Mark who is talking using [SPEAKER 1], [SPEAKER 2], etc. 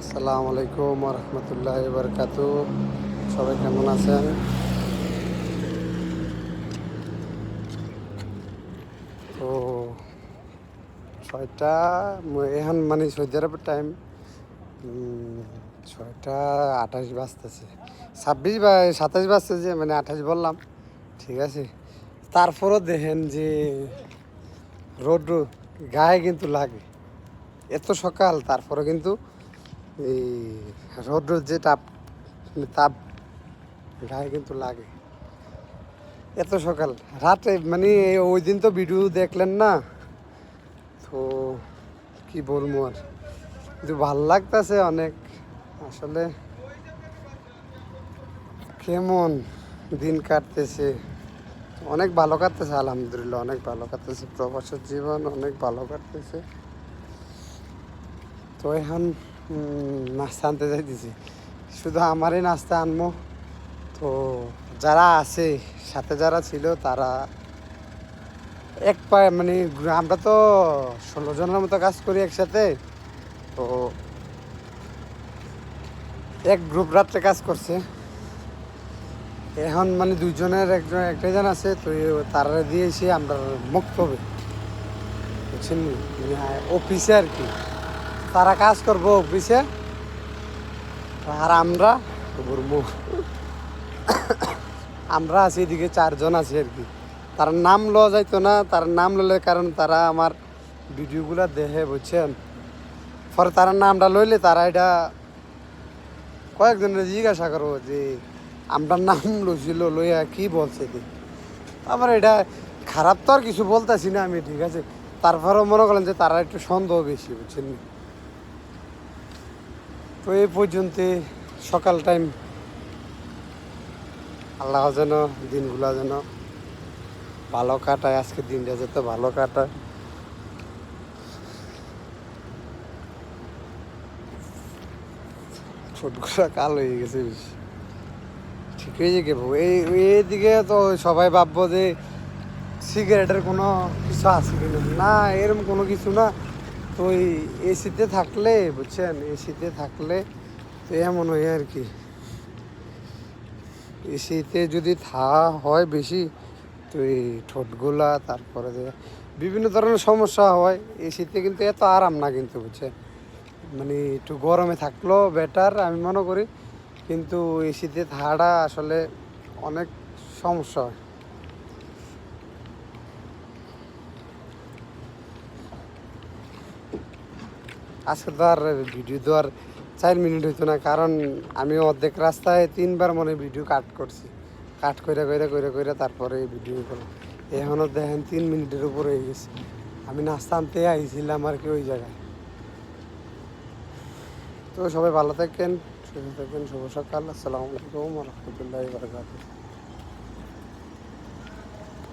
[SPEAKER 1] আসসালামু আলাইকুম রহমতুল্লাহ বারকাতু। সবাই কেমন আছেন? তো 6টা এখন মানে সৌদি আরবের টাইম 6টা 28 বাজতেছে, 26 বা 27 বাজতেছে, মানে 28 বললাম, ঠিক আছে। তারপরও দেখেন যে রোদ গায়ে কিন্তু লাগে, এত সকাল তারপরে কিন্তু এই রোদ যে তাপ গায়ে কিন্তু লাগে এত সকাল রাতে। মানে ওই দিন তো ভিডিও দেখলেন না, তো কি বলবো আর, কিন্তু ভাল লাগতেছে অনেক। আসলে কেমন দিন কাটতেছে, অনেক ভালো কাটতেছে, আলহামদুলিল্লাহ অনেক ভালো কাটতেছে, প্রবাসের জীবন অনেক ভালো কাটতেছে। তো এখন নাস্তা আনতে যাইতেছি, শুধু আমারই নাস্তা আনবো। তো যারা আছে সাথে, যারা ছিল তারা এক পায়ে, মানে আমরা তো 16 জনের মতো কাজ করি একসাথে। তো এক গ্রুপ রাত্রে কাজ করছে, এখন মানে দুইজনের একটাই জন আছে, তো তারা দিয়েছি আমরা মুক্ত হবে, বুঝছেন, মানে অফিসে আর কি। তারা কাজ করবো অফিসে, আর আমরা ঘুরবো। আমরা আছি এদিকে 4 জন আছি আর কি। তার নাম লওয়া যাইতো না, তার নাম লইলে কারণ তারা আমার ভিডিওগুলো দেখে, বুঝছেন। পরে তার নামটা লইলে তারা এটা কয়েকজনের জিজ্ঞাসা করবো যে আমরা নাম লইছিল, লইয়া কি বলছে কি। আমার এটা খারাপ তো আর কিছু বলতেছি না আমি, ঠিক আছে। তারপরেও মনে করলেন যে তারা একটু সন্দেহ বেশি, বুঝছেন। তো এই পর্যন্ত সকাল টাইম, আল্লাহ যেন দিনগুলা যেন ভালো কাটায়, আজকে দিনটা যাতে ভালো কাটায়। ছোটগুলা কাল হয়ে গেছে বেশি, ঠিক হয়ে যে কেবো এইদিকে তো সবাই ভাববো যে সিগারেটের কোনো কিছু আছে কিনা, না এরকম কোনো কিছু না। তো ওই এসিতে থাকলে, বুঝছেন, এসিতে থাকলে তো এমন হয় আর কি। এসিতে যদি হয় বেশি, তো এই ঠোঁটগুলা, তারপরে যে বিভিন্ন ধরনের সমস্যা হয় এসিতে, কিন্তু এত আরাম না কিন্তু, বুঝছেন। মানে একটু গরমে থাকলেও বেটার আমি মনে করি, কিন্তু এসিতে থাকাটা আসলে অনেক সমস্যা হয়। আজকে তো আর ভিডিও তো আর 4 মিনিট হইতো না, কারণ আমি অর্ধেক রাস্তায় 3বার মনে ভিডিও কাট করছি, কাট করে করে করে করে তারপরে ভিডিও করলাম। এখনও দেখেন 3 মিনিটের উপর হয়ে গেছে। আমি নাস্তা আনতে আইছিলাম আর কি ওই জায়গায়। তো সবাই ভালো থাকেন, সুস্থ থাকেন, শুভ সকাল, আসসালামু আলাইকুম রহমতুল্লাহ বারকাতুহু।